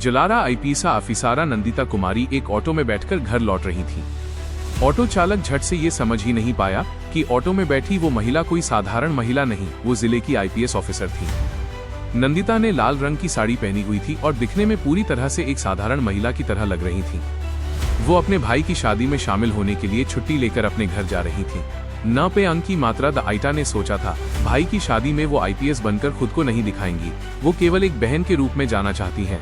जलारा IPS ऑफिसरा Nandita कुमारी एक auto में बैठकर घर लौट रही थी। ऑटो चालक झट से ये समझ ही नहीं पाया कि ऑटो में बैठी वो महिला कोई साधारण महिला नहीं, वो जिले की आईपीएस ऑफिसर थी। नंदिता ने लाल रंग की साड़ी पहनी हुई थी और दिखने में पूरी तरह से एक साधारण महिला की तरह लग रही थी। वो अपने भाई की शादी में शामिल होने के लिए छुट्टी लेकर अपने घर जा रही थी। न पे अंक की मात्रा द आइटा ने सोचा था, भाई की शादी में वो आईपीएस बनकर खुद को नहीं दिखाएंगी, वो केवल एक बहन के रूप में जाना चाहती हैं।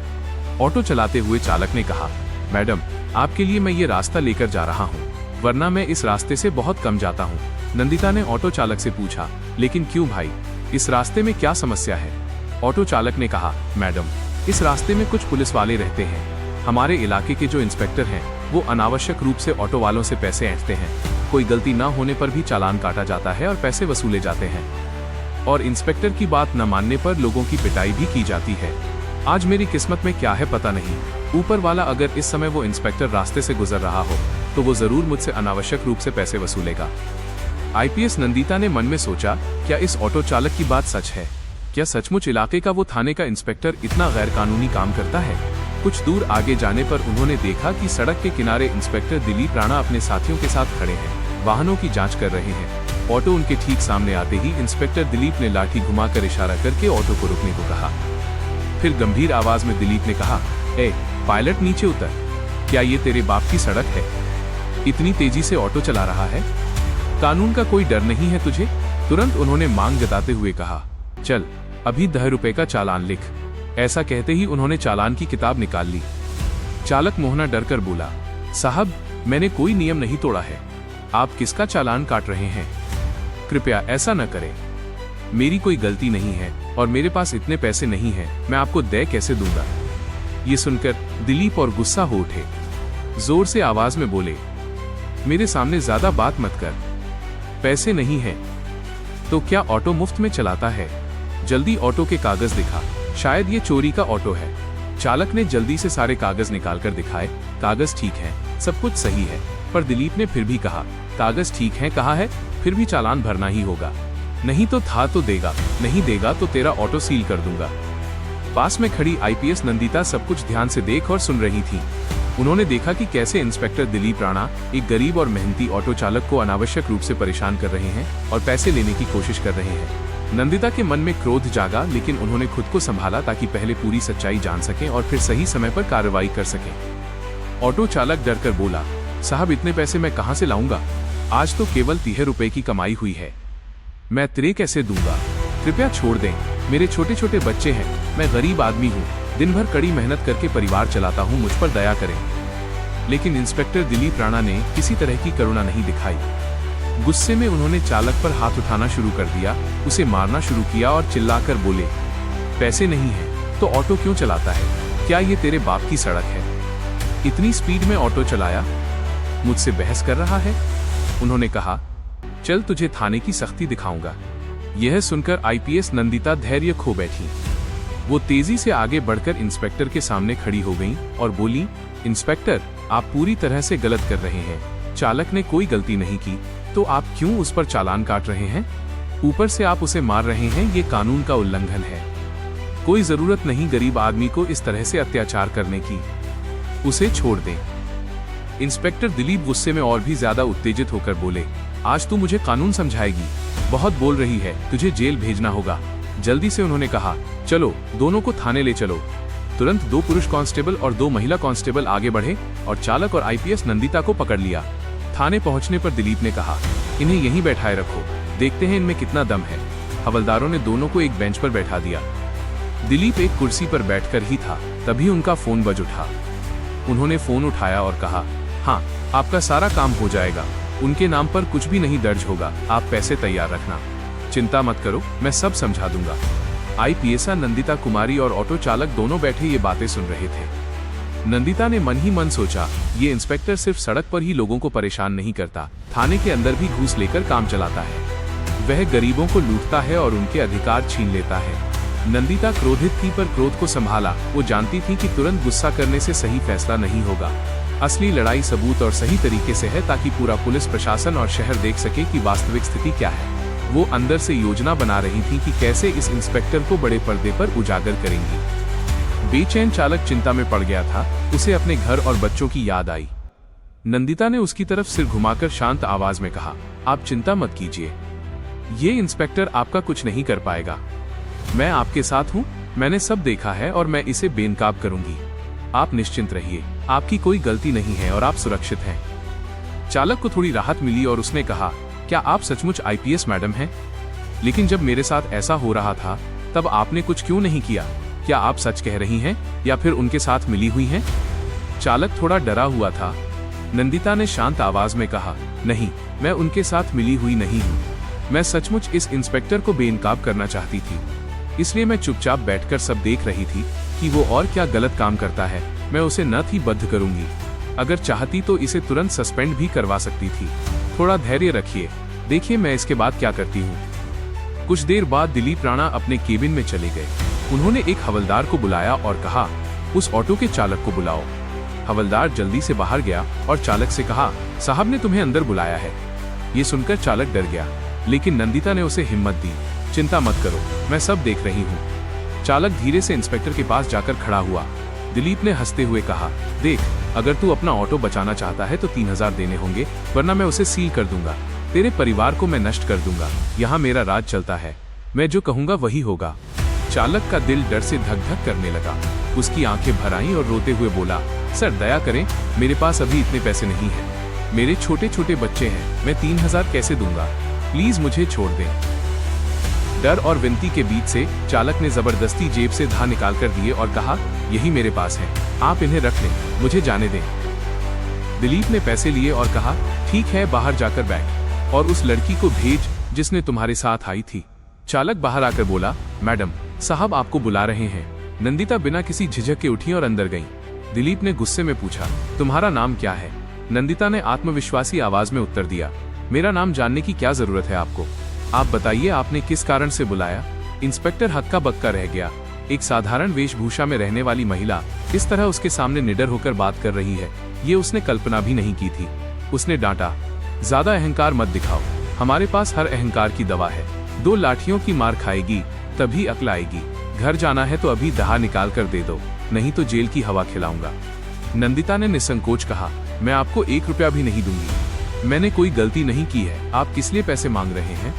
ऑटो चलाते हुए चालक ने कहा, मैडम, आपके लिए मैं ये रास्ता लेकर जा रहा हूँ, वरना मैं इस रास्ते से बहुत कम जाता हूँ। नंदिता ने ऑटो चालक से पूछा, लेकिन क्यों भाई, इस रास्ते में क्या समस्या है? ऑटो चालक ने कहा, मैडम, इस रास्ते में कुछ पुलिस वाले रहते हैं। हमारे इलाके के जो इंस्पेक्टर हैं वो अनावश्यक रूप से ऑटो वालों से पैसे ऐंठते हैं। कोई गलती न होने पर भी चालान काटा जाता है और पैसे वसूले जाते हैं, और इंस्पेक्टर की बात न मानने पर लोगों की पिटाई भी की जाती है। आज मेरी किस्मत में क्या है पता नहीं, ऊपर वाला अगर इस समय वो इंस्पेक्टर रास्ते से गुजर रहा हो तो वो जरूर मुझसे अनावश्यक रूप से पैसे वसूलेगा। आईपीएस नंदिता ने मन में सोचा, क्या इस ऑटो चालक की बात सच है? क्या सचमुच इलाके का वो थाने का इंस्पेक्टर इतना गैर कानूनी काम करता है? कुछ दूर आगे जाने पर उन्होंने देखा कि सड़क के किनारे इंस्पेक्टर दिलीप राणा अपने साथियों के साथ खड़े हैं, वाहनों की जांच कर रहे हैं। ऑटो उनके ठीक सामने आते ही इंस्पेक्टर दिलीप ने लाठी घुमाकर इशारा करके ऑटो को रुकने को कहा। फिर गंभीर आवाज में दिलीप ने कहा, ए पायलट, नीचे उतर। क्या ये तेरे बाप की सड़क है? इतनी तेजी से ऑटो चला रहा है? कानून का कोई डर नहीं है तुझे? तुरंत उन्होंने मांग जताते हुए कहा, चल अभी 10 रुपए का चालान लिख। ऐसा कहते ही उन्होंने चालान की किताब निकाल ली। चालक मोहना डरकर बोला, साहब, मैंने कोई नियम नहीं तोड़ा है, आप किसका चालान काट रहे हैं? कृपया ऐसा न करें, मेरी कोई गलती नहीं है और मेरे पास इतने पैसे नहीं हैं, मैं आपको दे कैसे दूंगा? ये सुनकर दिलीप और गुस्सा हो उठे, जोर से आवाज में बोले, मेरे सामने ज्यादा बात मत कर, पैसे नहीं है तो क्या ऑटो मुफ्त में चलाता है? जल्दी ऑटो के कागज दिखा, शायद ये चोरी का ऑटो है। चालक ने जल्दी से सारे कागज निकालकर दिखाए। कागज ठीक है, सब कुछ सही है, पर दिलीप ने फिर भी कहा, कागज ठीक है कहा है, फिर भी चालान भरना ही होगा, नहीं तो था तो देगा, नहीं देगा तो तेरा ऑटो सील कर दूंगा। पास में खड़ी आईपीएस नंदिता सब कुछ ध्यान से देख और सुन रही थी। उन्होंने देखा कि कैसे इंस्पेक्टर दिलीप राणा एक गरीब और मेहनती ऑटो चालक को अनावश्यक रूप से परेशान कर रहे हैं और पैसे लेने की कोशिश कर रहे हैं। नंदिता के मन में क्रोध जागा, लेकिन उन्होंने खुद को संभाला ताकि पहले पूरी सच्चाई जान सकें और फिर सही समय पर कार्रवाई कर सकें। ऑटो चालक डरकर बोला, साहब, इतने पैसे मैं कहां से लाऊंगा? आज तो केवल 30 रुपए की कमाई हुई है, मैं तेरे कैसे दूंगा? कृपया छोड़ दें, मेरे छोटे छोटे बच्चे हैं, मैं गरीब आदमी हूँ, दिन भर कड़ी मेहनत करके परिवार चलाता हूँ, मुझ पर दया करें। लेकिन इंस्पेक्टर दिलीप राणा ने किसी तरह की करुणा नहीं दिखाई। गुस्से में उन्होंने चालक पर हाथ उठाना शुरू कर दिया, उसे मारना शुरू किया और चिल्लाकर बोले, पैसे नहीं है तो ऑटो क्यों चलाता है? क्या ये तेरे बाप की सड़क है? इतनी स्पीड में ऑटो चलाया, मुझसे बहस कर रहा है? उन्होंने कहा, चल तुझे थाने की सख्ती दिखाऊंगा। यह सुनकर आईपीएस नंदिता धैर्य खो बैठी। वो तेजी से आगे बढ़कर इंस्पेक्टर के सामने खड़ी हो गई और बोली, इंस्पेक्टर, आप पूरी तरह से गलत कर रहे हैं। चालक ने कोई गलती नहीं की तो आप क्यों उस पर चालान काट रहे हैं? ऊपर से आप उसे मार रहे हैं, ये कानून का उल्लंघन है। कोई जरूरत नहीं गरीब आदमी को इस तरह से अत्याचार करने की, उसे छोड़ दें। इंस्पेक्टर दिलीप गुस्से में और भी ज्यादा उत्तेजित होकर बोले, आज तू मुझे कानून समझाएगी? बहुत बोल रही है, तुझे जेल भेजना होगा। जल्दी से उन्होंने कहा, चलो दोनों को थाने ले चलो। तुरंत 2 पुरुष कांस्टेबल और 2 महिला कांस्टेबल आगे बढ़े और चालक और आईपीएस नंदिता को पकड़ लिया। थाने पहुंचने पर दिलीप ने कहा, इन्हें यहीं बैठाए रखो, देखते हैं इनमें कितना दम है। हवलदारों ने दोनों को एक बेंच पर बैठा दिया। दिलीप एक कुर्सी पर बैठकर ही था, तभी उनका फोन बज उठा। उन्होंने फोन उठाया और कहा, हाँ, आपका सारा काम हो जाएगा, उनके नाम पर कुछ भी नहीं दर्ज होगा, आप पैसे तैयार रखना, चिंता मत करो, मैं सब समझा दूंगा। आईपीएस नंदिता कुमारी और ऑटो चालक दोनों बैठे ये बातें सुन रहे थे। नंदिता ने मन ही मन सोचा, ये इंस्पेक्टर सिर्फ सड़क पर ही लोगों को परेशान नहीं करता, थाने के अंदर भी घूस लेकर काम चलाता है। वह गरीबों को लूटता है और उनके अधिकार छीन लेता है। नंदिता क्रोधित थी पर क्रोध को संभाला। वो जानती थी कि तुरंत गुस्सा करने से सही फैसला नहीं होगा। असली लड़ाई सबूत और सही तरीके से है ताकि पूरा पुलिस प्रशासन और शहर देख सके कि वास्तविक स्थिति क्या है। वो अंदर से योजना बना रही थी कि कैसे इस इंस्पेक्टर को बड़े पर्दे पर उजागर करेंगी। बेचैन चालक चिंता में पड़ गया था। उसे अपने घर और बच्चों की याद आई। नंदिता ने उसकी तरफ सिर घुमाकर शांत आवाज में कहा, आप चिंता मत कीजिए, ये इंस्पेक्टर आपका कुछ नहीं कर पाएगा। मैं आपके साथ हूँ, मैंने सब देखा है और मैं इसे बेनकाब करूंगी। आप निश्चिंत रहिए, आपकी कोई गलती नहीं है और आप सुरक्षित हैं। चालक को थोड़ी राहत मिली और उसने कहा, क्या आप सचमुच आईपीएस मैडम हैं? लेकिन जब मेरे साथ ऐसा हो रहा था तब आपने कुछ क्यों नहीं किया? क्या आप सच कह रही हैं या फिर उनके साथ मिली हुई हैं? चालक थोड़ा डरा हुआ था। नंदिता ने शांत आवाज में कहा, नहीं, मैं उनके साथ मिली हुई नहीं हूँ। मैं सचमुच इस इंस्पेक्टर को बेनकाब करना चाहती थी, इसलिए मैं चुपचाप बैठकर सब देख रही थी कि वो और क्या गलत काम करता है। मैं उसे न थी बद्ध करूंगी, अगर चाहती तो इसे तुरंत सस्पेंड भी करवा सकती थी। थोड़ा धैर्य रखिए, देखिए मैं इसके बाद क्या करती हूँ। कुछ देर बाद दिलीप राणा अपने केबिन में चले गए। उन्होंने एक हवलदार को बुलाया और कहा, उस ऑटो के चालक को बुलाओ। हवलदार जल्दी से बाहर गया और चालक से कहा, साहब ने तुम्हें अंदर बुलाया है। ये सुनकर चालक डर गया, लेकिन नंदिता ने उसे हिम्मत दी। चिंता मत करो, मैं सब देख रही हूँ। चालक धीरे से इंस्पेक्टर के पास जाकर खड़ा हुआ। दिलीप ने हंसते हुए कहा, देख, अगर तू अपना ऑटो बचाना चाहता है तो 3000 देने होंगे, वरना मैं उसे सील कर दूंगा। तेरे परिवार को मैं नष्ट कर दूंगा। यहाँ मेरा राज चलता है, मैं जो कहूँगा वही होगा। चालक का दिल डर से धक धक करने लगा। उसकी आंखें भर आईं और रोते हुए बोला, सर दया करें, मेरे पास अभी इतने पैसे नहीं हैं। मेरे छोटे छोटे बच्चे हैं, मैं 3000 कैसे दूंगा? प्लीज मुझे छोड़ दें। डर और विनती के बीच से चालक ने जबरदस्ती जेब से धा निकाल कर दिए और कहा, यही मेरे पास है, आप इन्हें रख लें, मुझे जाने दें। दिलीप ने पैसे लिए और कहा, ठीक है, बाहर जाकर बैठ और उस लड़की को भेज जिसने तुम्हारे साथ आई थी। चालक बाहर आकर बोला, मैडम साहब आपको बुला रहे हैं। नंदिता बिना किसी झिझक के उठी और अंदर गई। दिलीप ने गुस्से में पूछा, तुम्हारा नाम क्या है? नंदिता ने आत्मविश्वासी आवाज में उत्तर दिया, मेरा नाम जानने की क्या जरूरत है आपको? आप बताइए, आपने किस कारण से बुलाया? इंस्पेक्टर हक्का बक्का रह गया। एक साधारण वेशभूषा में रहने वाली महिला इस तरह उसके सामने निडर होकर बात कर रही है, ये उसने कल्पना भी नहीं की थी। उसने डांटा, ज्यादा अहंकार मत दिखाओ, हमारे पास हर अहंकार की दवा है। 2 लाठियों की मार खाएगी तभी अक्ल आएगी। घर जाना है तो अभी दहा निकाल कर दे दो, नहीं तो जेल की हवा खिलाऊंगा। नंदिता ने निसंकोच कहा, मैं आपको 1 रुपया भी नहीं दूंगी। मैंने कोई गलती नहीं की है, आप किस लिए पैसे मांग रहे हैं?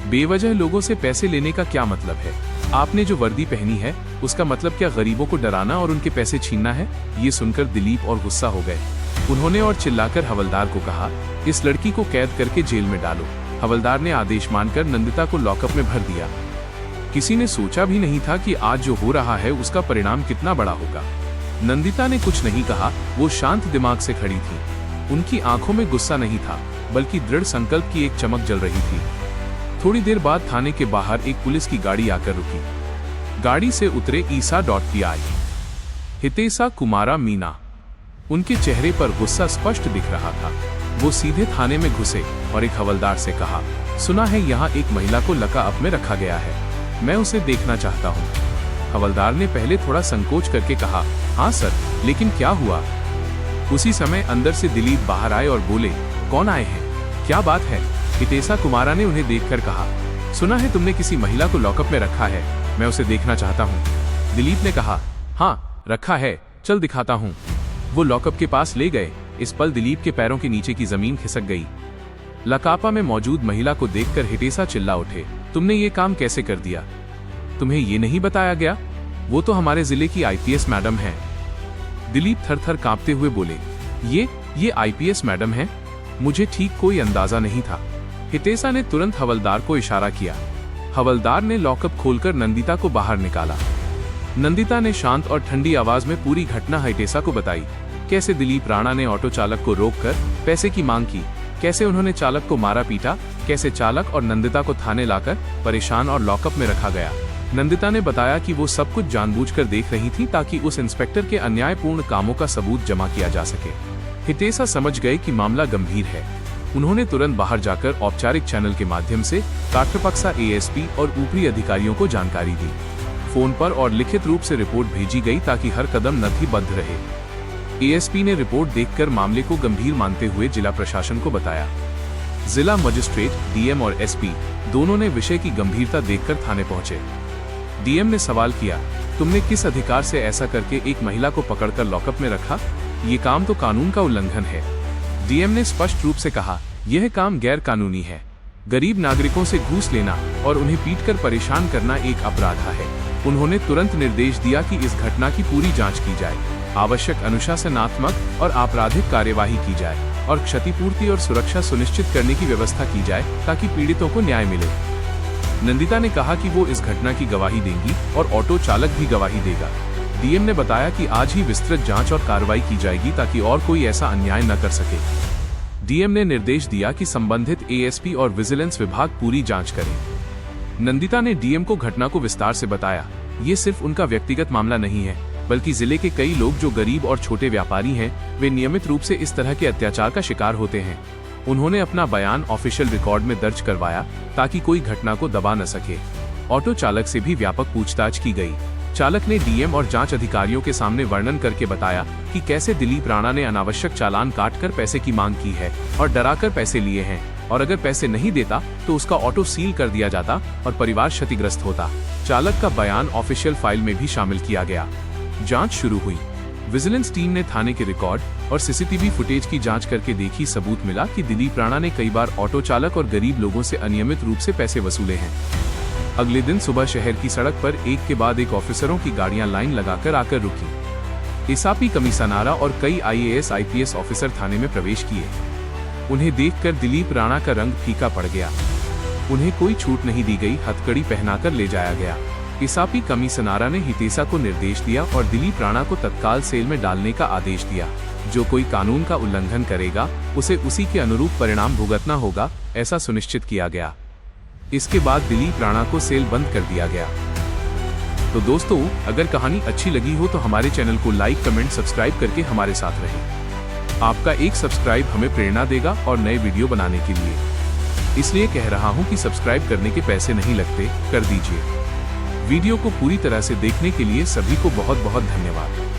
बेवजह लोगों से पैसे लेने का क्या मतलब है? आपने जो वर्दी पहनी है उसका मतलब क्या गरीबों को डराना और उनके पैसे छीनना है? ये सुनकर दिलीप और गुस्सा हो गए। उन्होंने और चिल्लाकर हवलदार को कहा, इस लड़की को कैद करके जेल में डालो। हवलदार ने आदेश मानकर नंदिता को लॉकअप में भर दिया। किसी ने सोचा भी नहीं था कि आज जो हो रहा है उसका परिणाम कितना बड़ा होगा। नंदिता ने कुछ नहीं कहा, वो शांत दिमाग से खड़ी थी। उनकी आंखों में गुस्सा नहीं था, बल्कि दृढ़ संकल्प की एक चमक जल रही थी। थोड़ी देर बाद थाने के बाहर एक पुलिस की गाड़ी आकर रुकी। गाड़ी से उतरे ईसा.पी.आई. हितेशा कुमारा मीना। उनके चेहरे पर गुस्सा स्पष्ट दिख रहा था। वो सीधे थाने में घुसे और एक हवलदार से कहा, सुना है यहाँ एक महिला को लॉकअप में रखा गया है, मैं उसे देखना चाहता हूँ। हवलदार ने पहले थोड़ा संकोच करके कहा, हाँ सर, लेकिन क्या हुआ? उसी समय अंदर से दिलीप बाहर आए और बोले, कौन आए हैं, क्या बात है? हितेशा कुमारा ने उन्हें देखकर कहा, सुना है तुमने किसी महिला को लॉकअप में रखा है, मैं उसे देखना चाहता हूँ। दिलीप ने कहा, हाँ रखा है, चल दिखाता हूँ। वो लॉकअप के पास ले गए। इस पल दिलीप के पैरों के नीचे की जमीन खिसक गई। लकापा में मौजूद महिला को देखकर हितेशा चिल्ला उठे, तुमने ये काम कैसे कर दिया? तुम्हें ये नहीं बताया गया? वो तो हमारे जिले की आईपीएस मैडम है। दिलीप थर-थर कांपते हुए बोले, ये आईपीएस मैडम है? मुझे ठीक कोई अंदाजा नहीं था। हितेशा ने तुरंत हवलदार को इशारा किया। हवलदार ने लॉकअप खोलकर नंदिता को बाहर निकाला। नंदिता ने शांत और ठंडी आवाज में पूरी घटना हितेशा को बताई। कैसे दिलीप राणा ने ऑटो चालक को रोककर पैसे की मांग की, कैसे उन्होंने चालक को मारा पीटा, कैसे चालक और नंदिता को थाने लाकर परेशान और लॉकअप में रखा गया। नंदिता ने बताया कि वो सब कुछ जानबूझकर देख रही थी ताकि उस इंस्पेक्टर के अन्यायपूर्ण कामों का सबूत जमा किया जा सके। हितेशा समझ गए कि मामला गंभीर है। उन्होंने तुरंत बाहर जाकर औपचारिक चैनल के माध्यम से काटरपक्सा एएसपी और ऊपरी अधिकारियों को जानकारी दी। फोन पर और लिखित रूप से रिपोर्ट भेजी गई ताकि हर कदम नथिबद्ध रहे। एएसपी ने रिपोर्ट देखकर मामले को गंभीर मानते हुए जिला प्रशासन को बताया। जिला मजिस्ट्रेट, डीएम और एसपी दोनों ने विषय की गंभीरता देखकर थाने पहुंचे। डीएम ने सवाल किया, तुमने किस अधिकार से ऐसा करके एक महिला को पकड़कर लॉकअप में रखा? ये काम तो कानून का उल्लंघन है। डीएम ने स्पष्ट रूप से कहा, यह काम गैर कानूनी है। गरीब नागरिकों से घूस लेना और उन्हें पीटकर परेशान करना एक अपराध है। उन्होंने तुरंत निर्देश दिया कि इस घटना की पूरी जांच की जाए, आवश्यक अनुशासनात्मक और आपराधिक कार्यवाही की जाए और क्षतिपूर्ति और सुरक्षा सुनिश्चित करने की व्यवस्था की जाए ताकि पीड़ितों को न्याय मिले। नंदिता ने कहा कि वो इस घटना की गवाही देंगी और ऑटो चालक भी गवाही देगा। डीएम ने बताया कि आज ही विस्तृत जांच और कार्रवाई की जाएगी ताकि और कोई ऐसा अन्याय न कर सके। डीएम ने निर्देश दिया कि संबंधित एएसपी और विजिलेंस विभाग पूरी जांच करें। नंदिता ने डीएम को घटना को विस्तार से बताया, ये सिर्फ उनका व्यक्तिगत मामला नहीं है, बल्कि जिले के कई लोग जो गरीब और छोटे व्यापारी हैं, वे नियमित रूप से इस तरह के अत्याचार का शिकार होते हैं। उन्होंने अपना बयान ऑफिशियल रिकॉर्ड में दर्ज करवाया ताकि कोई घटना को दबा न सके। ऑटो चालक से भी व्यापक पूछताछ की गई। चालक ने डीएम और जांच अधिकारियों के सामने वर्णन करके बताया कि कैसे दिलीप राणा ने अनावश्यक चालान काटकर पैसे की मांग की है और डराकर पैसे लिए हैं, और अगर पैसे नहीं देता तो उसका ऑटो सील कर दिया जाता और परिवार क्षतिग्रस्त होता। चालक का बयान ऑफिशियल फाइल में भी शामिल किया गया। जांच शुरू हुई। विजिलेंस टीम ने थाने के रिकॉर्ड और सीसीटीवी फुटेज की जांच करके देखी। सबूत मिला कि दिलीप राणा ने कई बार ऑटो चालक और गरीब लोगों से अनियमित रूप से पैसे वसूले हैं। अगले दिन सुबह शहर की सड़क पर एक के बाद एक ऑफिसरों की गाड़ियां लाइन लगाकर आकर रुकी। एसआपी कमिश्नरा और कई आईएएस आईपीएस ऑफिसर थाने में प्रवेश किए। उन्हें देखकर दिलीप राणा का रंग फीका पड़ गया। उन्हें कोई छूट नहीं दी गई, हथकड़ी पहनाकर ले जाया गया। एसआपी कमिश्नरा ने हितेशा को निर्देश दिया और दिलीप राणा को तत्काल सेल में डालने का आदेश दिया। जो कोई कानून का उल्लंघन करेगा उसे उसी के अनुरूप परिणाम भुगतना होगा, ऐसा सुनिश्चित किया गया। इसके बाद दिलीप राणा को सेल बंद कर दिया गया। तो दोस्तों, अगर कहानी अच्छी लगी हो तो हमारे चैनल को लाइक, कमेंट, सब्सक्राइब करके हमारे साथ रहें। आपका एक सब्सक्राइब हमें प्रेरणा देगा और नए वीडियो बनाने के लिए। इसलिए कह रहा हूं कि सब्सक्राइब करने के पैसे नहीं लगते, कर दीजिए। वीडियो को पूरी तरह से देखने के लिए सभी को बहुत बहुत धन्यवाद।